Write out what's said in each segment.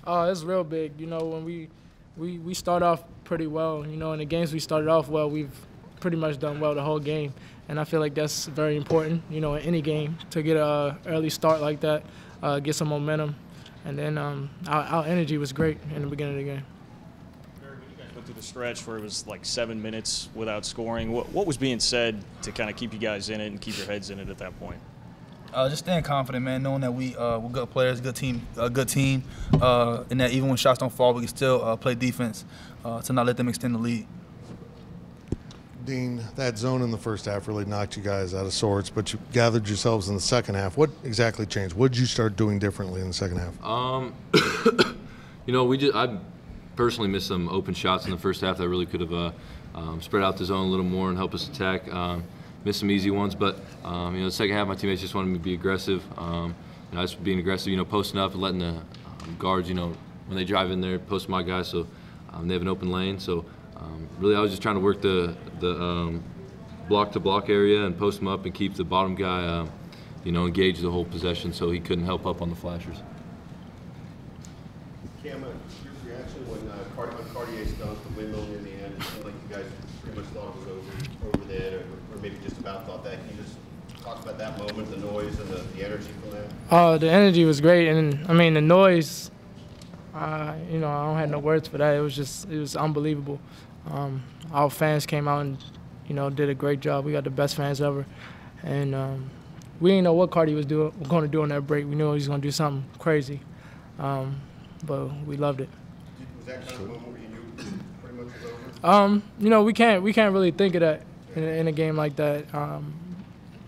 Oh, it's real big. You know, when we start off pretty well. You know, in the games we started off well, we've pretty much done well the whole game. And I feel like that's very important, you know, in any game to get an early start like that, get some momentum. And then our energy was great in the beginning of the game. When you guys went through the stretch where it was like 7 minutes without scoring, what was being said to kind of keep you guys in it and keep your heads in it at that point? Just staying confident, man, knowing that we're good players, good team, and that even when shots don't fall, we can still play defense to not let them extend the lead. Dean, that zone in the first half really knocked you guys out of sorts, but you gathered yourselves in the second half. What exactly changed? What did you start doing differently in the second half? You know, I personally missed some open shots in the first half that really could have spread out the zone a little more and help us attack. Missed some easy ones, but you know, the second half, my teammates just wanted me to be aggressive. And I was being aggressive, you know, posting up and letting the guards, you know, when they drive in there, post my guys so they have an open lane. So really, I was just trying to work the block-to-block area and post him up and keep the bottom guy, you know, engaged the whole possession so he couldn't help up on the flashers. Kamau, your reaction when Cartier's dunked the windmill in the end, it seemed like you guys pretty much thought it was over then, or maybe just about thought that. Can you just talk about that moment, the noise and the energy from that? The energy was great, and I mean the noise. You know, I don't have no words for that. It was unbelievable. Our fans came out and, you know, did a great job. We got the best fans ever, and we didn't know what Cardi was going to do on that break. We knew he was going to do something crazy, but we loved it. Was that kind of moment where you knew pretty much was over? You know, we can't really think of that in a game like that.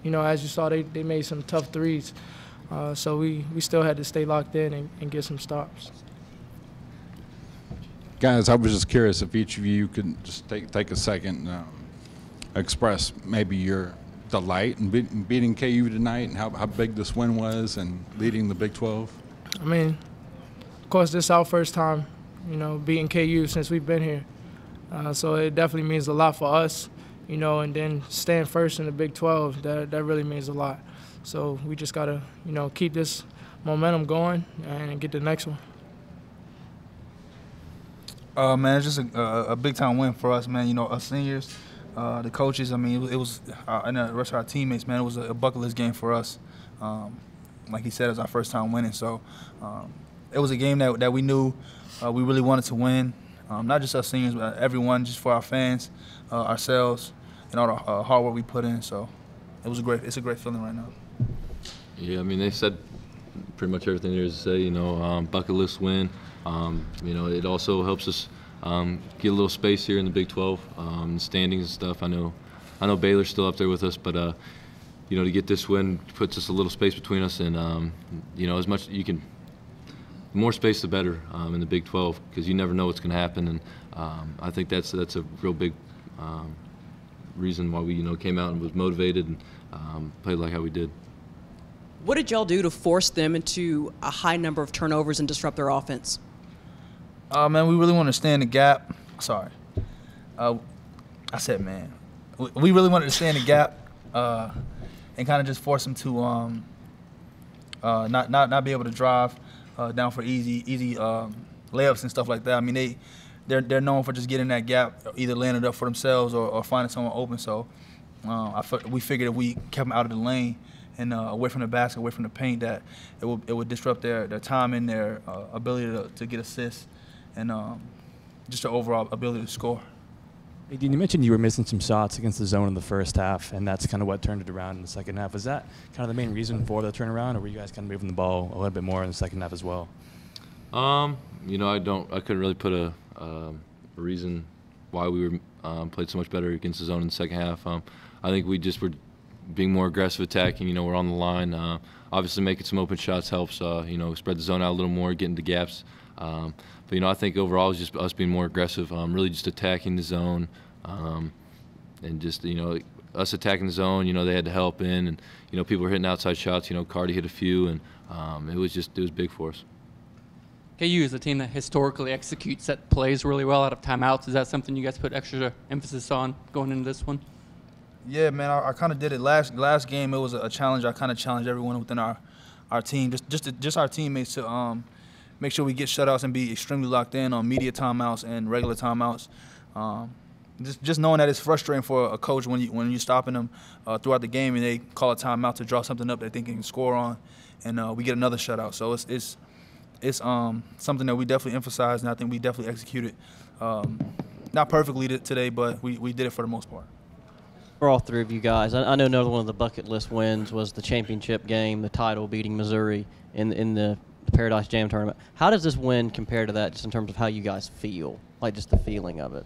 You know, as you saw, they made some tough threes, so we still had to stay locked in and get some stops. Guys, I was just curious if each of you could just take a second and express maybe your delight in beating KU tonight and how big this win was and leading the Big 12. I mean, of course, this is our first time, you know, beating KU since we've been here. So it definitely means a lot for us, you know, and then staying first in the Big 12, that really means a lot. So we just got to, you know, keep this momentum going and get the next one. Man, it's just a big-time win for us, man. You know, us seniors, the coaches, I mean, it was and the rest of our teammates, man, it was a bucket list game for us. Like he said, it was our first time winning. So it was a game that we knew we really wanted to win, not just us seniors, but everyone, just for our fans, ourselves, and all the hard work we put in. So it's a great feeling right now. Yeah, I mean, they said pretty much everything there is to say, you know, bucket list win. You know, it also helps us get a little space here in the Big 12, standings and stuff. I know Baylor's still up there with us, but you know, to get this win puts us a little space between us, and you know, as much you can, the more space the better in the Big 12, because you never know what's going to happen, and I think that's a real big reason why we came out and was motivated and played like how we did. What did y'all do to force them into a high number of turnovers and disrupt their offense? Man, we really want to stay in the gap. Sorry. I said, man. We really wanted to stay in the gap and kind of just force them to not be able to drive down for easy layups and stuff like that. I mean, they're known for just getting that gap, either laying it up for themselves or finding someone open. So we figured if we kept them out of the lane and away from the basket, away from the paint, that it would disrupt their time and their ability to get assists and just their overall ability to score. Hey, Dean, you mentioned you were missing some shots against the zone in the first half, and that's kind of what turned it around in the second half. Was that kind of the main reason for the turnaround, or were you guys kind of moving the ball a little bit more in the second half as well? You know, I couldn't really put a reason why we were played so much better against the zone in the second half. I think we just were being more aggressive attacking. You know, we're on the line. Obviously, making some open shots helps. You know, spread the zone out a little more, get into gaps. But you know, I think overall it's just us being more aggressive, really just attacking the zone, and just us attacking the zone. You know, they had to help in, and you know, people were hitting outside shots. You know, Cardi hit a few, and it was big for us. KU is a team that historically executes set plays really well out of timeouts. Is that something you guys put extra emphasis on going into this one? Yeah, man, I kind of did it last game. It was a challenge. I kind of challenged everyone within our team, just our teammates to make sure we get shutouts and be extremely locked in on media timeouts and regular timeouts. Just knowing that it's frustrating for a coach when you're stopping them throughout the game and they call a timeout to draw something up that they can score on, and we get another shutout. So it's something that we definitely emphasize, and I think we definitely executed. Not perfectly today, but we did it for the most part. For all three of you guys, I know another one of the bucket list wins was the championship game, the title, beating Missouri in the Paradise Jam tournament. How does this win compare to that, just in terms of how you guys feel, like just the feeling of it?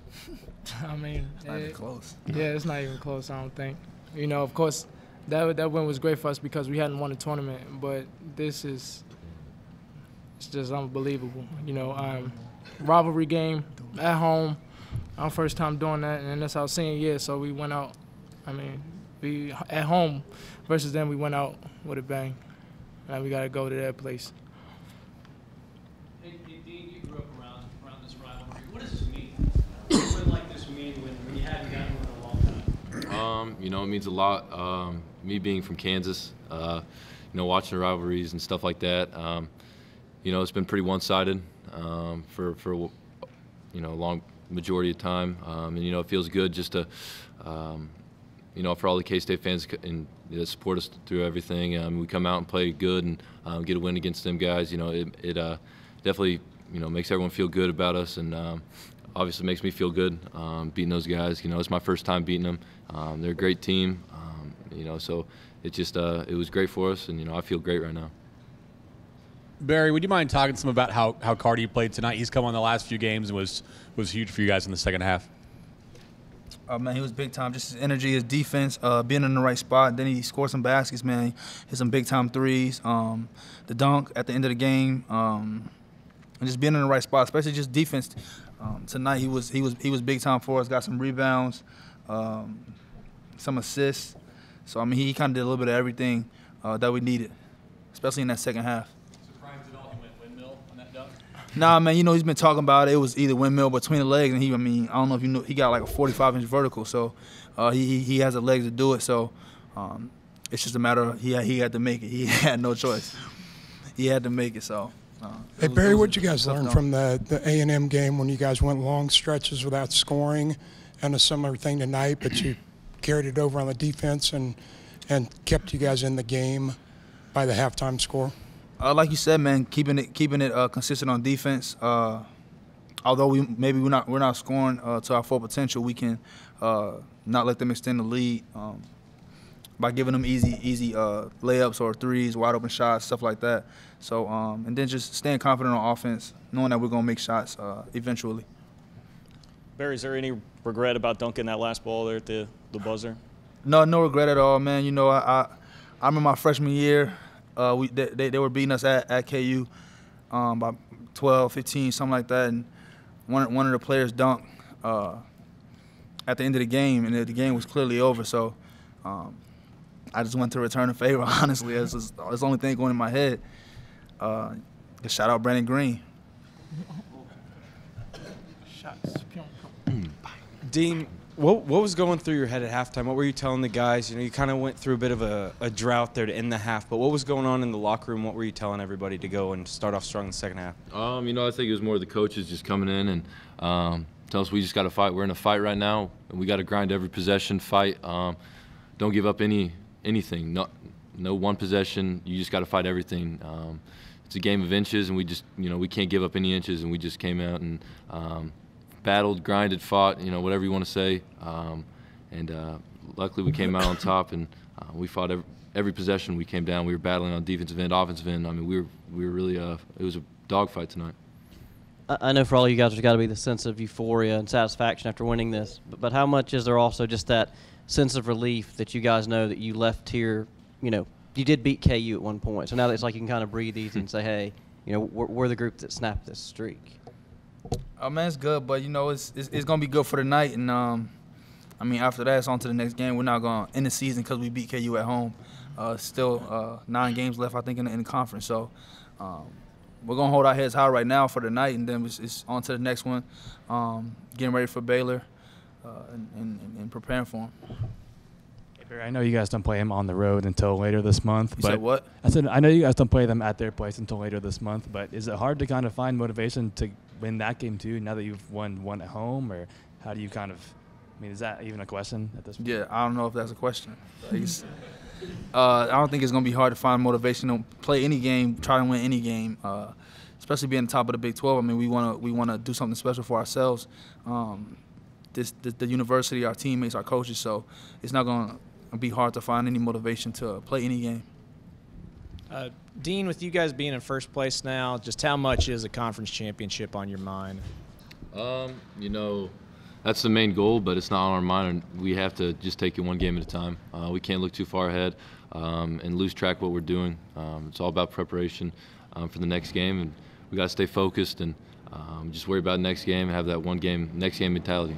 I mean, it's not even close. Yeah, it's not even close, I don't think. You know, of course, that win was great for us because we hadn't won a tournament, but it's just unbelievable. You know, rivalry game at home, our first time doing that, and that's our senior year, so we went out. I mean, we at home versus them, we went out with a bang. Now we got to go to that place. Hey, Dean, you grew up around this rivalry. What does this mean? What does a win like this mean when you haven't gotten one in a long time? You know, it means a lot. Me being from Kansas, you know, watching the rivalries and stuff like that. You know, it's been pretty one-sided for you know, a long majority of time, and you know, it feels good just to. You know, for all the K-State fans and that support us through everything, we come out and play good and get a win against them guys. You know, it definitely, you know, makes everyone feel good about us, and obviously makes me feel good beating those guys. You know, it's my first time beating them. They're a great team. You know, so it just it was great for us, and you know, I feel great right now. Barry, would you mind talking some about how Cardi played tonight? He's come on the last few games and was huge for you guys in the second half. Man, he was big time. Just his energy, his defense, being in the right spot. Then he scored some baskets, man. Hit some big time threes. The dunk at the end of the game, and just being in the right spot, especially just defense. Tonight he was big time for us. Got some rebounds, some assists. So I mean, he kind of did a little bit of everything that we needed, especially in that second half. Surprised at all he went windmill on that dunk? Nah, man, you know, he's been talking about it. It was either windmill between the legs, and I mean, I don't know if you know, he got like a 45-inch vertical, so he has the legs to do it. So it's just a matter of he had to make it. He had no choice. He had to make it. So. Hey Barry, what'd you guys learn from the A&M game when you guys went long stretches without scoring, and a similar thing tonight, but you carried it over on the defense and kept you guys in the game by the halftime score? Like you said, man, keeping it consistent on defense. Although we're not scoring to our full potential, we can not let them extend the lead by giving them easy layups or threes, wide open shots, stuff like that. So and then just staying confident on offense, knowing that we're gonna make shots eventually. Barry, is there any regret about dunking that last ball there at the buzzer? No regret at all, man. You know, I remember my freshman year. They were beating us at KU by 12, 15, something like that, and one of the players dunked at the end of the game, and the game was clearly over. So I just went to return the favor. Honestly, it's the only thing going in my head. Shout out Brandon Green. Dean, what was going through your head at halftime? What were you telling the guys? You know, you kind of went through a bit of a drought there to end the half, but what was going on in the locker room? What were you telling everybody to go and start off strong in the second half? You know, I think it was more the coaches just coming in and tell us we just got to fight. We're in a fight right now, and we got to grind every possession, fight. Don't give up anything. No one possession. You just got to fight everything. It's a game of inches, and we just, you know, we can't give up any inches, and we just came out and battled, grinded, fought, you know, whatever you want to say. Luckily we came out on top, and we fought every possession. We came down. We were battling on defensive end, offensive end. I mean, we were really it was a dogfight tonight. I know for all you guys there's got to be the sense of euphoria and satisfaction after winning this, but how much is there also just that sense of relief that you guys know that you left here, you know, you did beat KU at one point, so now it's like you can kind of breathe easy and say, hey, you know, we're the group that snapped this streak. Man, it's good, but you know, it's gonna be good for the night, and I mean, after that, it's on to the next game. We're not gonna end the season because we beat KU at home. Still 9 games left, I think, in the conference. So we're gonna hold our heads high right now for the night, and then it's on to the next one. Getting ready for Baylor and preparing for them. I know you guys don't play them on the road until later this month. You said what? I said I know you guys don't play them at their place until later this month, but is it hard to kind of find motivation to win that game too now that you've won one at home, or how do you kind of – I mean, is that even a question at this point? Yeah, I don't know if that's a question. I don't think it's going to be hard to find motivation to play any game, try to win any game, especially being top of the Big 12. I mean, we want to do something special for ourselves, the university, our teammates, our coaches. So it's not going to be hard to find any motivation to play any game. Dean, with you guys being in first place now, just how much is a conference championship on your mind? You know, that's the main goal, but it's not on our mind. We have to just take it one game at a time. We can't look too far ahead and lose track of what we're doing. It's all about preparation for the next game, and we got to stay focused and just worry about the next game and have that next game mentality.